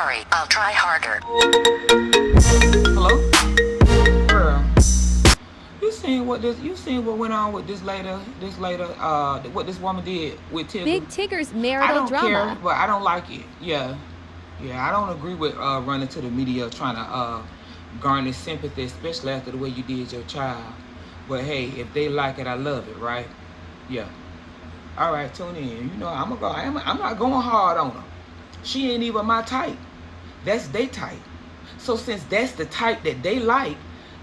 sorry. I'll try harder. Hello? Girl. You seen what went on with this lady, what this woman did with Tigger? Big Tigger's I marital don't drama. care, but I don't like it. Yeah, I don't agree with running to the media trying to garner sympathy, especially after the way you did your child. But hey, if they like it, I love it, right? Yeah. All right, tune in. You know, I'm not going hard on her. She ain't even my type. That's they type. So since that's the type that they like,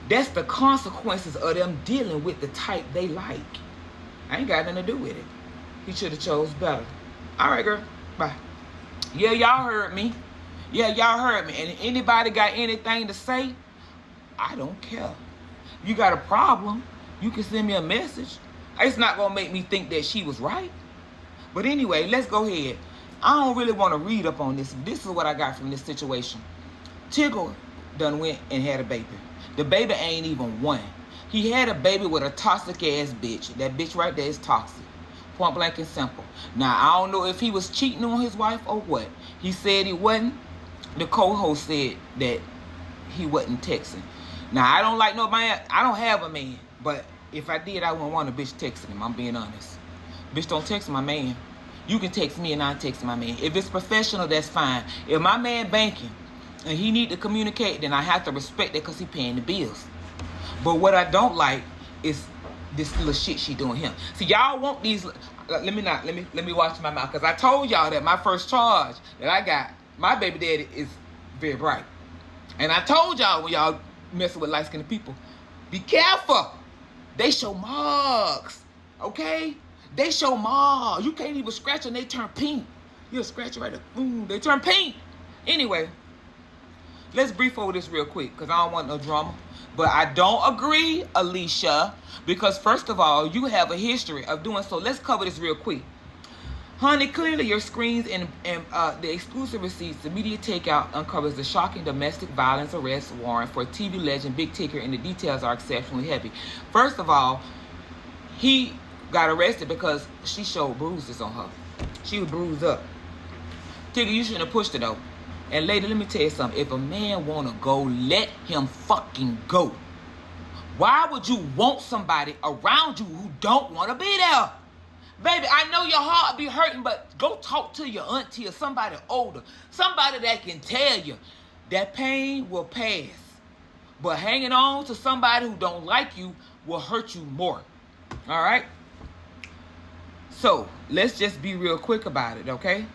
that's the consequences of them dealing with the type they like. I ain't got nothing to do with it. He should have chose better. All right, girl. Bye. Yeah, y'all heard me. And anybody got anything to say? I don't care. You got a problem, you can send me a message. It's not going to make me think that she was right. But anyway, let's go ahead. I don't really want to read up on this. This is what I got from this situation. Tigger done went and had a baby. The baby ain't even one. He had a baby with a toxic ass bitch. That bitch right there is toxic. Point blank and simple. Now, I don't know if he was cheating on his wife or what. He said he wasn't. The co-host said that he wasn't texting. Now, I don't like nobody. I don't have a man. But if I did, I wouldn't want a bitch texting him. I'm being honest. Bitch, don't text my man. You can text me and I text my man. If it's professional, that's fine. If my man banking and he need to communicate, then I have to respect that because he paying the bills. But what I don't like is this little shit she doing him. See, y'all want these. Let me watch my mouth, because I told y'all that my first charge that I got, my baby daddy is very bright. And I told y'all, when y'all messing with light-skinned people, be careful. They show marks, okay? They show marks. You can't even scratch them, they turn pink. You'll scratch it right there. Boom, they turn pink. Anyway, let's brief over this real quick, because I don't want no drama. But I don't agree, Alicia, because first of all, you have a history of doing so. Let's cover this real quick. Honey, clearly your screens and the exclusive receipts, the media takeout uncovers the shocking domestic violence arrest warrant for TV legend Big Tigger, and the details are exceptionally heavy. First of all, he got arrested because she showed bruises on her. She was bruised up. Tigger, you shouldn't have pushed her though. And lady, let me tell you something. If a man want to go, let him fucking go. Why would you want somebody around you who don't want to be there? Baby, I know your heart be hurting, but go talk to your auntie or somebody older. Somebody that can tell you that pain will pass. But hanging on to somebody who don't like you will hurt you more. All right? So, let's just be real quick about it, okay?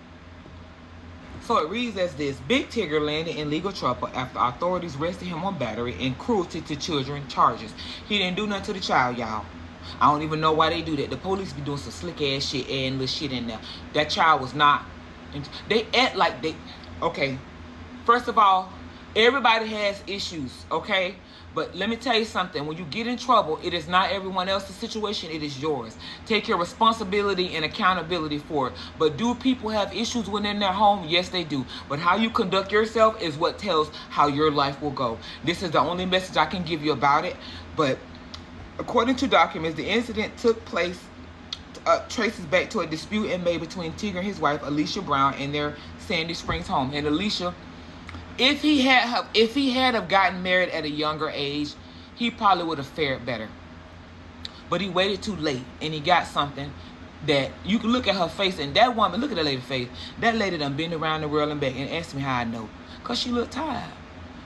So it reads as this. Big Tigger landed in legal trouble after authorities arrested him on battery and cruelty to children charges. He didn't do nothing to the child, y'all. I don't even know why they do that. The police be doing some slick ass shit and little shit in there. That child was not. They act like they. Okay. First of all, everybody has issues, okay? But let me tell you something. When you get in trouble, it is not everyone else's situation. It is yours. Take your responsibility and accountability for it. But do people have issues within their home? Yes, they do. But how you conduct yourself is what tells how your life will go. This is the only message I can give you about it. But according to documents, the incident took place, traces back to a dispute in May between Tigger and his wife, Alicia Brown, in their Sandy Springs home. And Alicia, if he had have gotten married at a younger age, he probably would have fared better. But he waited too late, and he got something that you can look at her face, and that woman, look at that lady's face. That lady done been around the world and back, and asked me how I know. Because she looked tired.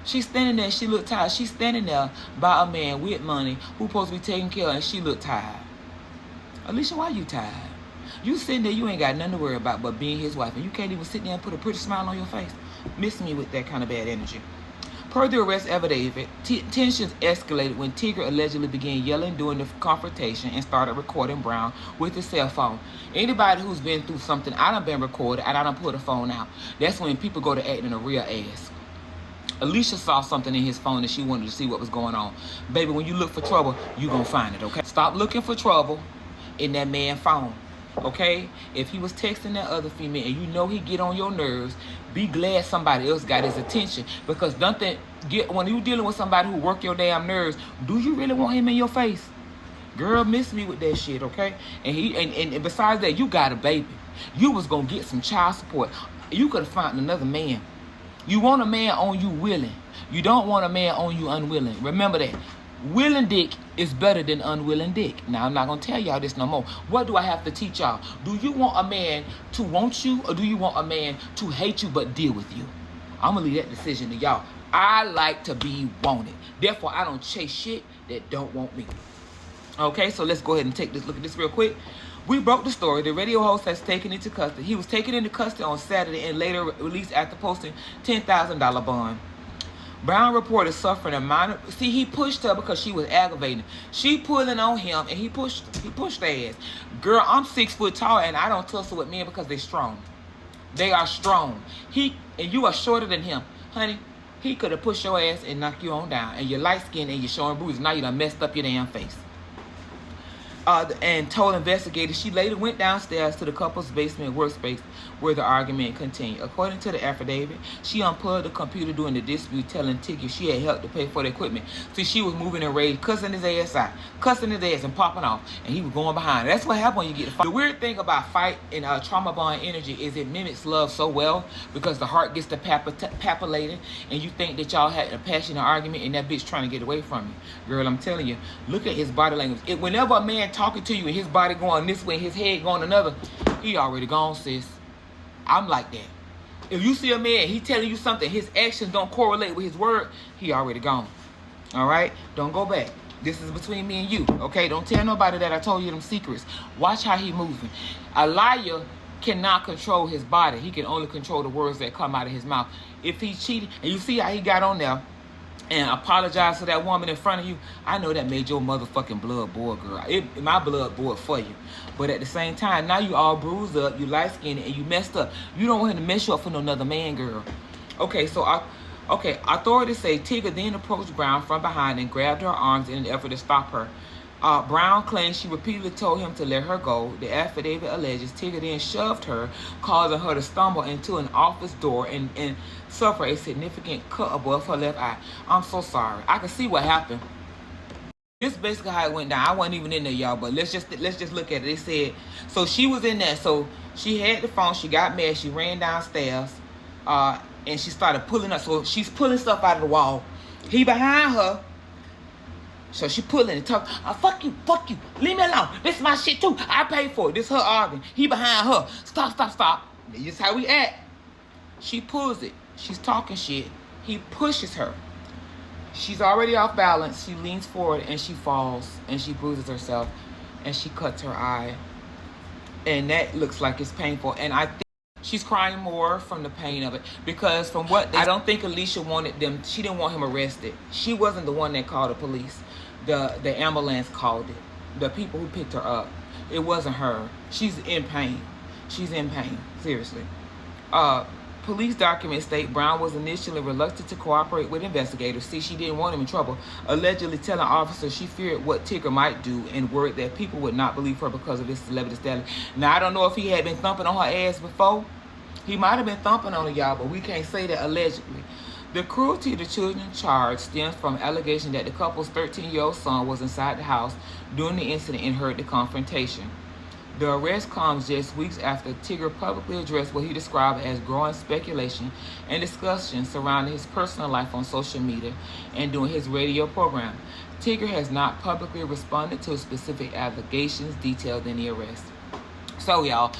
She's standing there, she looked tired. She's standing there by a man with money who's supposed to be taking care of, and she looked tired. Alicia, why you tired? You sitting there, you ain't got nothing to worry about but being his wife, and you can't even sit there and put a pretty smile on your face. Miss me with that kind of bad energy. Per the arrest affidavit, tensions escalated when Tigger allegedly began yelling during the confrontation and started recording Brown with his cell phone. Anybody who's been through something, I done been recorded and I done pull the phone out. That's when people go to acting a real ass. Alicia saw something in his phone and she wanted to see what was going on. Baby, when you look for trouble, you gonna find it, okay? Stop looking for trouble in that man's phone, okay? If he was texting that other female and you know he get on your nerves, be glad somebody else got his attention. Because when you dealing with somebody who work your damn nerves, do you really want him in your face? Girl, miss me with that shit, okay? And besides that, you got a baby. You was gonna get some child support. You could have found another man You want a man on you willing. You don't want a man on you unwilling. Remember that. Willing dick is better than unwilling dick. Now, I'm not going to tell y'all this no more. What do I have to teach y'all? Do you want a man to want you, or do you want a man to hate you but deal with you? I'm going to leave that decision to y'all. I like to be wanted. Therefore, I don't chase shit that don't want me. Okay, so let's go ahead and take this look at this real quick. We broke the story. The radio host has taken into custody. He was taken into custody on Saturday and later released after posting $10,000 bond. Brown reported suffering a minor. See, he pushed her because she was aggravating. She pulling on him, and he pushed her ass. Girl, I'm 6 foot tall, and I don't tussle with men because they're strong. They are strong. And you are shorter than him, honey. He could have pushed your ass and knocked you on down, and you're light skinned and you're showing bruises. Now you done messed up your damn face. And told investigators she later went downstairs to the couple's basement workspace where the argument continued. According to the affidavit, she unplugged the computer during the dispute, telling Tiggers she had helped to pay for the equipment. See, she was moving in rage, cussing his ass out, cussing his ass and popping off, and he was going behind. That's what happens when you get fight. The weird thing about fight and trauma bond energy is it mimics love so well because the heart gets to palpitating, and you think that y'all had a passionate argument and that bitch trying to get away from you. Girl, I'm telling you, look at his body language. Whenever a man talking to you and his body going this way and his head going another, he already gone, sis. I'm like that. If you see a man, he telling you something, his actions don't correlate with his word, he already gone. All right? Don't go back. This is between me and you, okay? Don't tell nobody that I told you them secrets. Watch how he moving. A liar cannot control his body. He can only control the words that come out of his mouth. If he cheated, and you see how he got on there and apologize to that woman in front of you, I know that made your motherfucking blood boil, girl. My blood boiled for you. But at the same time, now you all bruised up, you light-skinned, and you messed up. You don't want him to mess you up for no another man, girl. Okay, so authorities say Tigger then approached Brown from behind and grabbed her arms in an effort to stop her. Brown claims she repeatedly told him to let her go. The affidavit alleges Tigger then shoved her, causing her to stumble into an office door and suffer a significant cut above her left eye. I'm so sorry. I can see what happened. This is basically how it went down. I wasn't even in there, y'all, but let's just look at it. They said, so she was in there. So she had the phone. She got mad. She ran downstairs, and she started pulling up. So she's pulling stuff out of the wall. He behind her. So she pulling and talking, fuck you, leave me alone. This is my shit too. I paid for it. This her arguing. He behind her. Stop. This is how we act. She pulls it. She's talking shit. He pushes her. She's already off balance. She leans forward and she falls and she bruises herself and she cuts her eye. And that looks like it's painful. And I think she's crying more from the pain of it because from what I don't think Alicia wanted them. She didn't want him arrested. She wasn't the one that called the police. The ambulance called it. The people who picked her up. It wasn't her. She's in pain. Seriously. Police documents state Brown was initially reluctant to cooperate with investigators. See, she didn't want him in trouble, allegedly telling officers she feared what Tigger might do and worried that people would not believe her because of his celebrity status. Now, I don't know if he had been thumping on her ass before. He might have been thumping on her, y'all, but we can't say that allegedly. The cruelty to children charge stems from allegation that the couple's 13-year-old son was inside the house during the incident and heard the confrontation. The arrest comes just weeks after Tigger publicly addressed what he described as growing speculation and discussion surrounding his personal life on social media and during his radio program. Tigger has not publicly responded to specific allegations detailed in the arrest. So, y'all,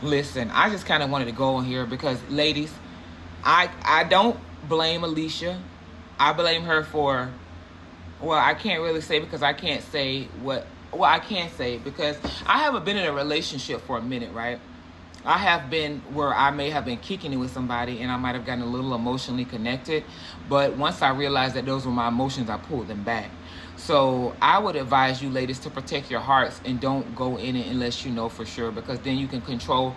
listen, I just kind of wanted to go on here because, ladies, I don't blame Alicia. I blame her for, well, I can't really say because I can't say what, well, I can't say because I haven't been in a relationship for a minute, right? I have been where I may have been kicking it with somebody and I might have gotten a little emotionally connected, but once I realized that those were my emotions, I pulled them back. So I would advise you ladies to protect your hearts and don't go in it unless you know for sure, because then you can control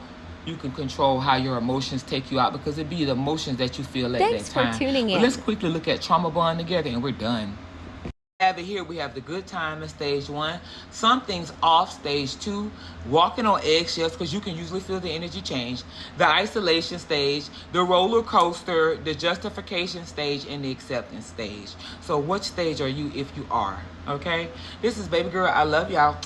how your emotions take you out, because it be the emotions that you feel at that time. Thanks for tuning in. But let's quickly look at trauma bond together and we're done. Have it here. We have the good time in stage 1, some things off stage 2, walking on eggshells because you can usually feel the energy change, the isolation stage, the roller coaster, the justification stage, and the acceptance stage. So which stage are you if you are? Okay, this is baby girl. I love y'all.